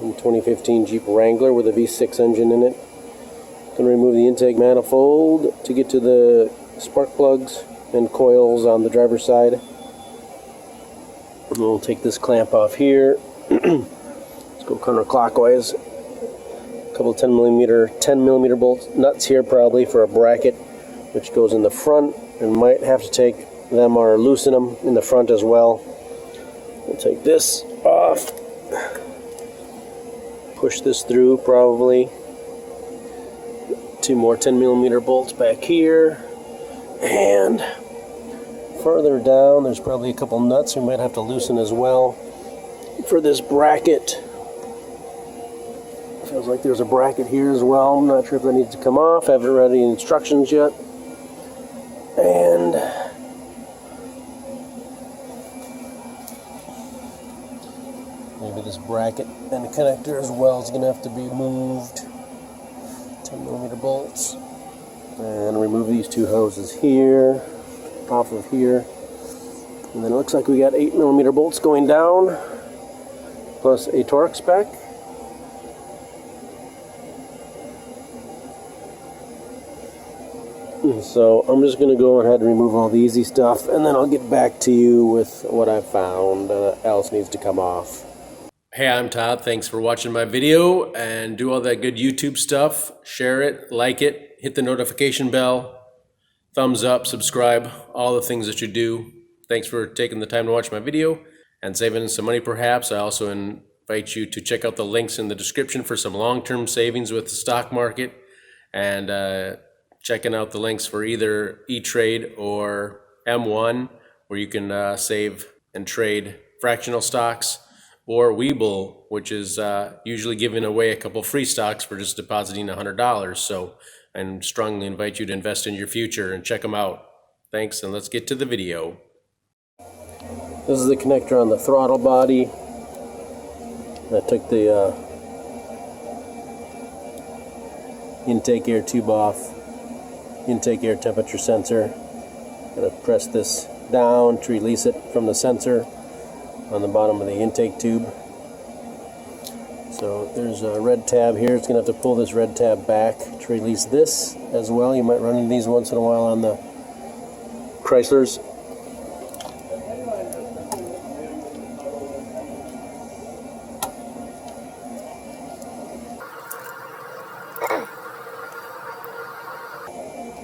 2015 Jeep Wrangler with a V6 engine in it. Going to remove the intake manifold to get to the spark plugs and coils on the driver's side. We'll take this clamp off here. Let's go counterclockwise. A couple of 10 millimeter bolt nuts here probably for a bracket, which goes in the front, and might have to take them or loosen them in the front as well. We'll take this off. Push this through probably. Two more 10 millimeter bolts back here. And further down, there's probably a couple nuts we might have to loosen as well for this bracket. Feels like there's a bracket here as well. I'm not sure if that needs to come off. I haven't read any instructions yet. And maybe this bracket and the connector as well is going to have to be moved. 10 millimeter bolts. And remove these two hoses here, off of here. And then it looks like we got 8 millimeter bolts going down, plus a torque spec. So I'm just going to go ahead and remove all the easy stuff, and then I'll get back to you with what I found else needs to come off. Hey, I'm Todd. Thanks for watching my video, and do all that good YouTube stuff. Share it, like it, hit the notification bell, thumbs up, subscribe, all the things that you do. Thanks for taking the time to watch my video and saving some money perhaps. I also invite you to check out the links in the description for some long-term savings with the stock market, and checking out the links for either E-Trade or M1, where you can save and trade fractional stocks, or Webull, which is usually giving away a couple free stocks for just depositing $100. So I strongly invite you to invest in your future and check them out. Thanks, and let's get to the video. This is the connector on the throttle body. I took the intake air tube off. Intake air temperature sensor. Gonna press this down to release it from the sensor on the bottom of the intake tube. So there's a red tab here. It's gonna have to pull this red tab back to release this as well. You might run into these once in a while on the Chryslers.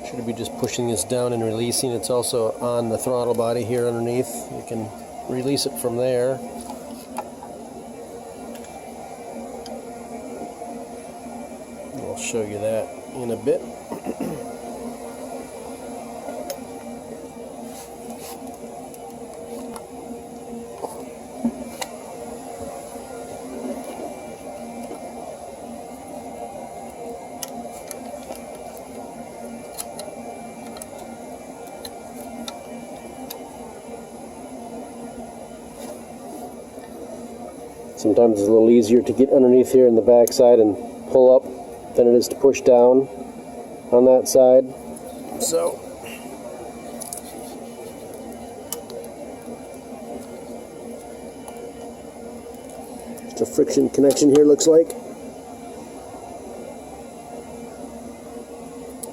Should be just pushing this down and releasing. It's also on the throttle body here underneath. You can release it from there. I'll show you that in a bit. Sometimes it's a little easier to get underneath here in the back side and pull up than it is to push down on that side. So just a friction connection here, looks like.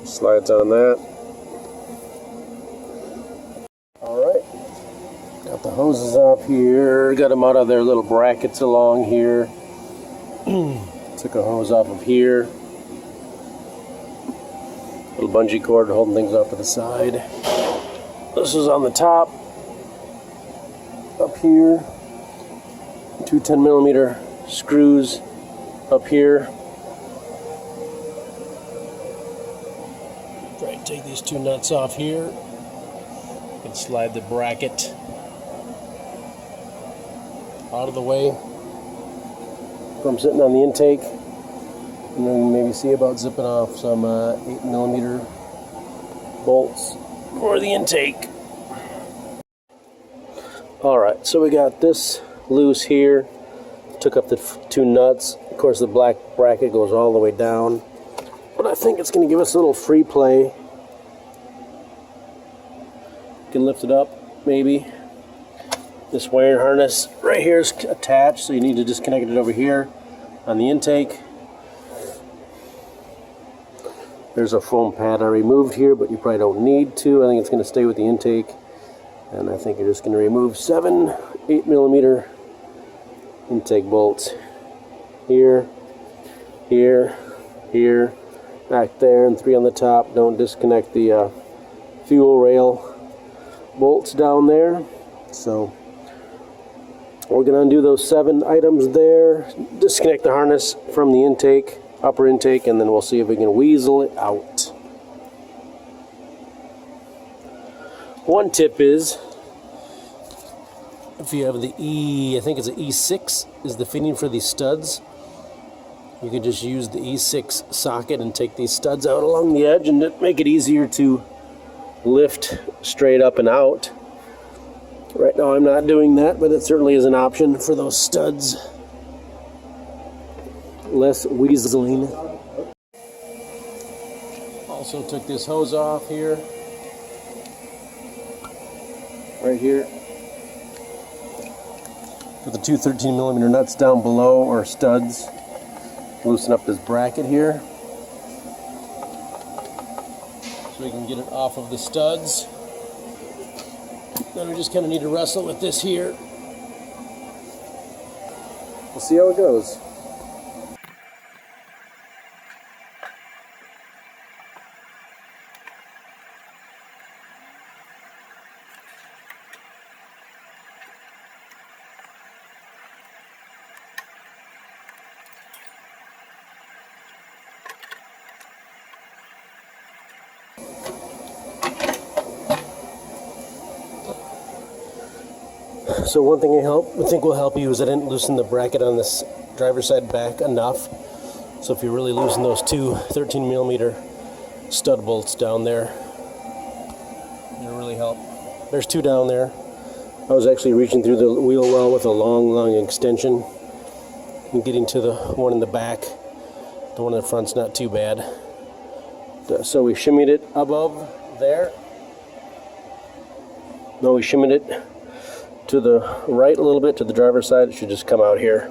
Slides on that. Got the hoses up here, got them out of their little brackets along here. Took a hose off of here. Little bungee cord holding things off to the side. This is on the top. Up here. Two 10 millimeter screws up here. Right, take these two nuts off here. And slide the bracket out of the way from sitting on the intake, and then maybe see about zipping off some 8 millimeter bolts for the intake. Alright, so we got this loose here. Took up the two nuts. Of course the black bracket goes all the way down, but I think it's going to give us a little free play. You can lift it up maybe. This wiring harness right here is attached, so you need to disconnect it over here. on the intake. There's a foam pad I removed here, but you probably don't need to. I think it's going to stay with the intake. And I think you're just going to remove 7 8mm intake bolts. Here, here, here, back there, and 3 on the top. Don't disconnect the fuel rail bolts down there. So we're going to undo those 7 items there, disconnect the harness from the intake, upper intake, and then we'll see if we can weasel it out. One tip is, if you have the I think it's an E6 is the fitting for these studs, you can just use the E6 socket and take these studs out along the edge and make it easier to lift straight up and out. Right now I'm not doing that, but it certainly is an option for those studs. Less weaseling. Also took this hose off here. Right here. Put the 2 13mm nuts down below, or studs. Loosen up this bracket here so we can get it off of the studs. Then we just kind of need to wrestle with this here. We'll see how it goes. So one thing I think will help you is I didn't loosen the bracket on this driver's side back enough. So if you really loosen those 2 13mm stud bolts down there, it'll really help. There's 2 down there. I was actually reaching through the wheel well with a long extension and getting to the one in the back. The one in the front's not too bad. So we shimmied it above there. No, we shimmied it to the right a little bit, to the driver's side. It should just come out here.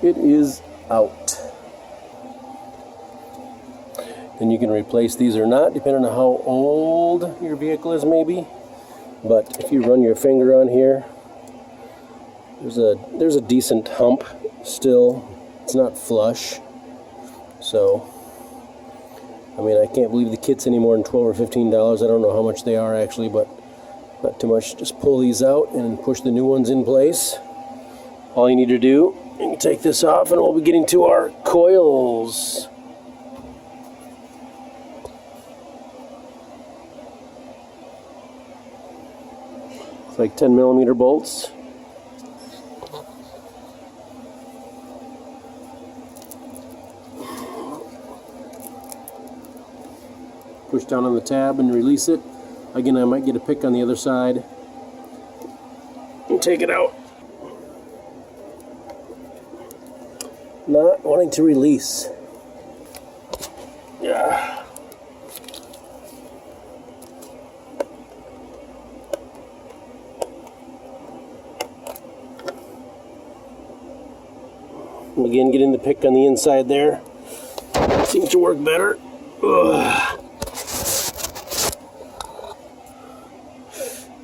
It is out. Then you can replace these or not, depending on how old your vehicle is maybe. But if you run your finger on here, there's a decent hump still. It's not flush. So, I mean, I can't believe the kit's any more than $12 or $15. I don't know how much they are actually, but not too much. Just pull these out and push the new ones in place. All you need to do, you can take this off and we'll be getting to our coils. It's like 10mm bolts. Push down on the tab and release it. Again, I might get a pick on the other side and take it out. Not wanting to release. Yeah. Again, getting the pick on the inside there. Seems to work better. Ugh.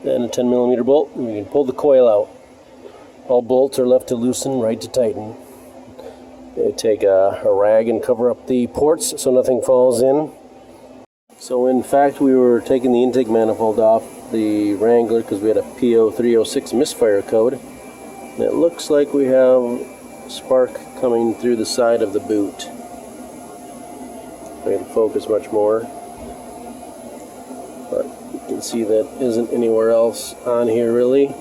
Then a 10mm bolt, and we can pull the coil out. All bolts are left to loosen, right to tighten. You take a rag and cover up the ports so nothing falls in. So in fact, we were taking the intake manifold off the Wrangler because we had a P0306 misfire code. And it looks like we have spark coming through the side of the boot. I can focus much more. But you can see that isn't anywhere else on here really.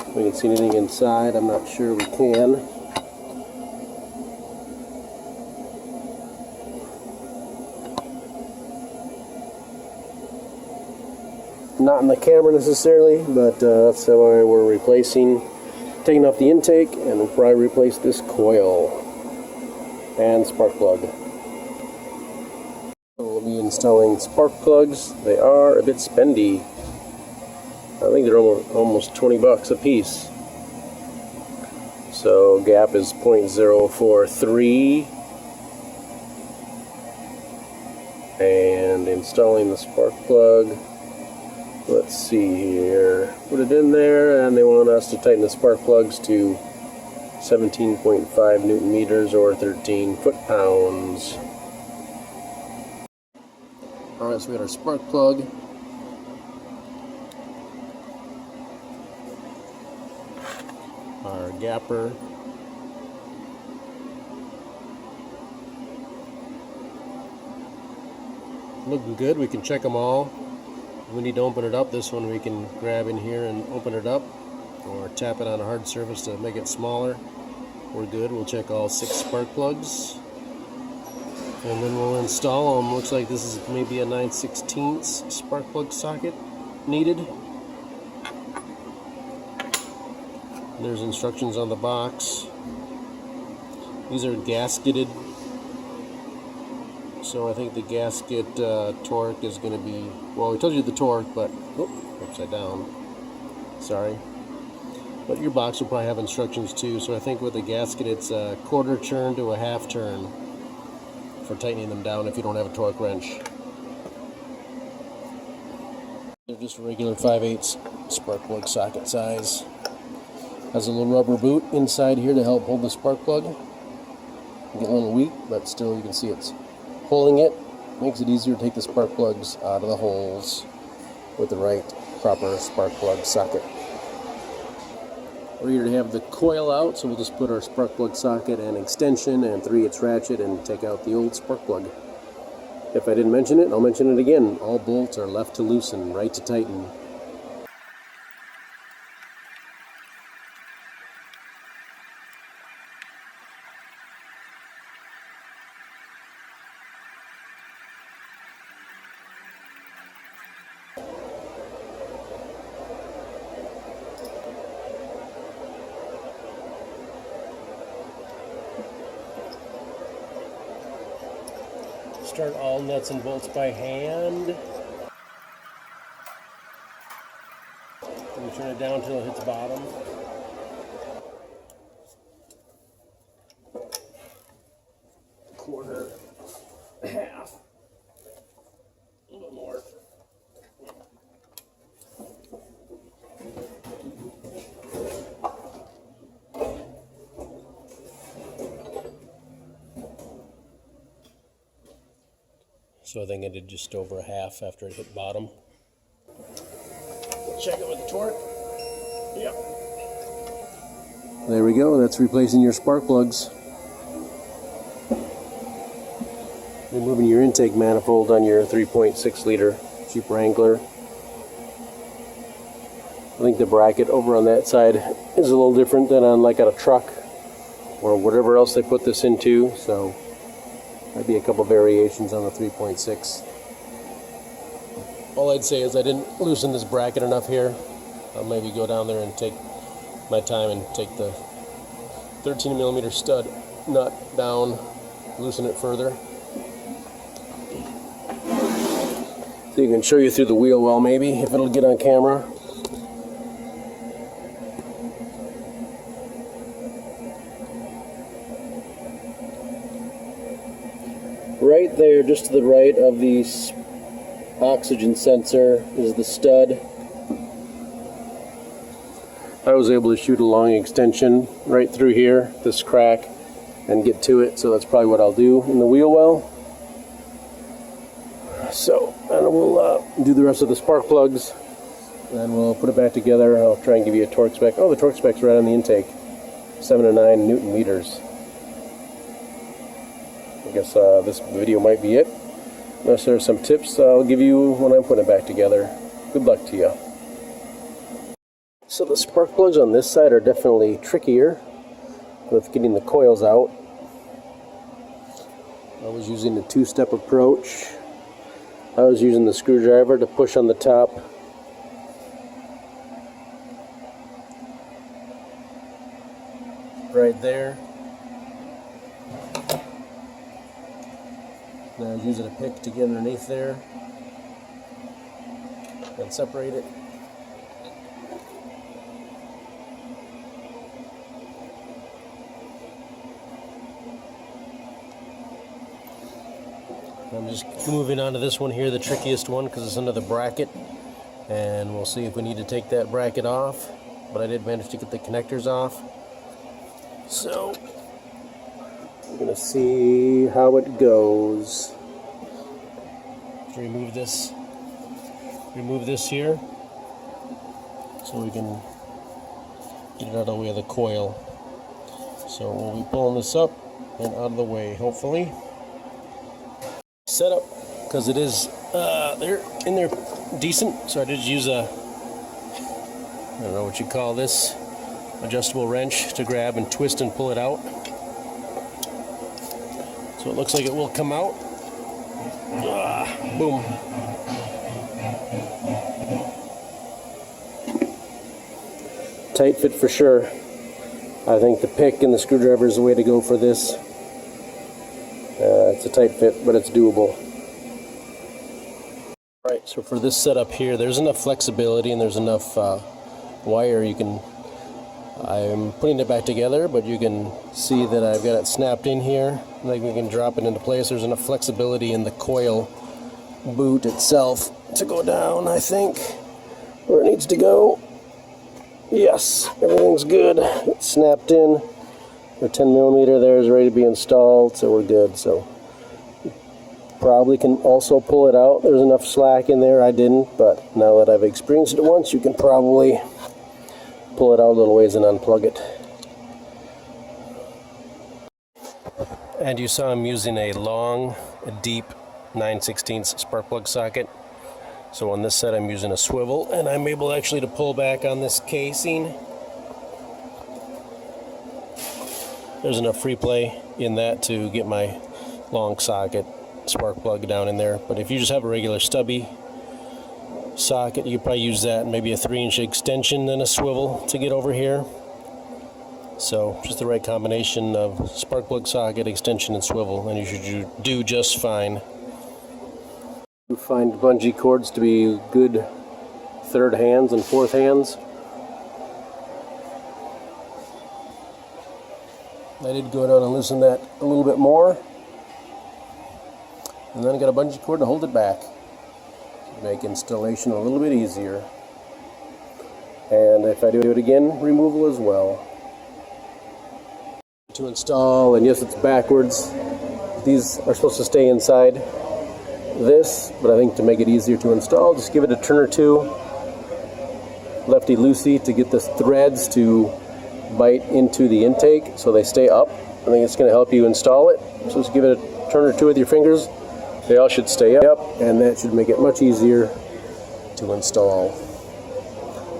If we can see anything inside, I'm not sure we can. Not in the camera necessarily, but that's why we're taking off the intake, and we'll probably replace this coil. and spark plug. So we'll be installing spark plugs. They are a bit spendy. I think they're almost 20 bucks a piece. So gap is 0.043. And installing the spark plug, let's see here, put it in there, and they want us to tighten the spark plugs to 17.5 Newton meters or 13 foot-pounds. Alright, so we got our spark plug. Our gapper. Looking good. We can check them all. We need to open it up. This one we can grab in here and open it up, or tap it on a hard surface to make it smaller. We're good. We'll check all 6 spark plugs, and then we'll install them. Looks like this is maybe a 9/16 spark plug socket needed. There's instructions on the box. These are gasketed, so I think the gasket torque is going to be, well, we told you the torque, but upside down, sorry. But your box will probably have instructions too, so I think with the gasket it's a 1/4 turn to a 1/2 turn for tightening them down if you don't have a torque wrench. They're just a regular 5/8 spark plug socket size. Has a little rubber boot inside here to help hold the spark plug. Get a little weak, but still you can see it's holding it. Makes it easier to take the spark plugs out of the holes with the right proper spark plug socket. We're here to have the coil out, so we'll just put our spark plug socket and extension and 3/8 ratchet and take out the old spark plug. If I didn't mention it, I'll mention it again. All bolts are left to loosen, right to tighten. Start all nuts and bolts by hand. And you turn it down until it hits bottom. Quarter, half, a little more. So I think I did just over a half after it hit bottom. Check it with the torque. Yep. There we go. That's replacing your spark plugs. Removing your intake manifold on your 3.6 liter Jeep Wrangler. I think the bracket over on that side is a little different than on like a truck or whatever else they put this into. So might be a couple variations on the 3.6. All I'd say is I didn't loosen this bracket enough here. I'll maybe go down there and take my time and take the 13mm stud nut down, loosen it further. So you can show you through the wheel well maybe, if it'll get on camera. Right there, just to the right of the oxygen sensor, is the stud. I was able to shoot a long extension right through here, this crack, and get to it, so that's probably what I'll do in the wheel well. So, and we'll do the rest of the spark plugs, and we'll put it back together. I'll try and give you a torque spec. Oh, the torque spec's right on the intake, 7 to 9 Newton meters. I guess this video might be it. Unless there's some tips I'll give you when I'm putting it back together. Good luck to you. So the spark plugs on this side are definitely trickier with getting the coils out. I was using a 2-step approach. I was using the screwdriver to push on the top. Right there. Now I'm using a pick to get underneath there and separate it. I'm just moving on to this one here, the trickiest one, because it's under the bracket, and we'll see if we need to take that bracket off, but I did manage to get the connectors off. So we're going to see how it goes. Remove this here so we can get it out of the way of the coil. So we'll be pulling this up and out of the way, hopefully. Setup, because it is they're in there decent, so I did use a, I don't know what you call this, adjustable wrench to grab and twist and pull it out. So it looks like it will come out. Boom. Tight fit for sure. I think the pick and the screwdriver is the way to go for this. It's a tight fit, but it's doable. Alright, so for this setup here, there's enough flexibility and there's enough wire you can... I'm putting it back together, but you can see that I've got it snapped in here. Like we can drop it into place. There's enough flexibility in the coil boot itself to go down, I think, where it needs to go. Yes, everything's good. It's snapped in. The 10mm there is ready to be installed, so we're good. So probably can also pull it out. There's enough slack in there. I didn't, but now that I've experienced it once, you can probably pull it out a little ways and unplug it. And you saw I'm using a long, deep 9/16 spark plug socket. So on this set I'm using a swivel, and I'm able actually to pull back on this casing. There's enough free play in that to get my long socket spark plug down in there. But if you just have a regular stubby socket, you could probably use that, and maybe a 3-inch extension and a swivel to get over here. So just the right combination of spark plug socket, extension, and swivel, and you should do just fine. You find bungee cords to be good third hands and fourth hands. I did go down and loosen that a little bit more, and then I got a bungee cord to hold it back. Make installation a little bit easier. And if I do it again, removal as well. To install, and yes, it's backwards. These are supposed to stay inside this, but I think to make it easier to install, just give it a turn or two, lefty-loosey, to get the threads to bite into the intake so they stay up. I think it's going to help you install it. So just give it a turn or two with your fingers. They all should stay up, and that should make it much easier to install.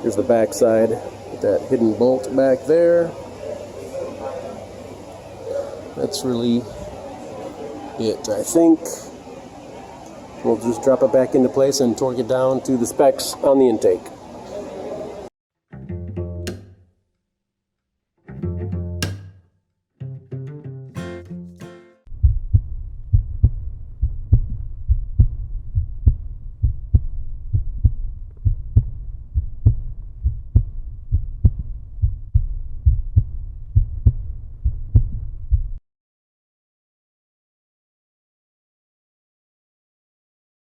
Here's the back side with that hidden bolt back there. That's really it, I think. We'll just drop it back into place and torque it down to the specs on the intake.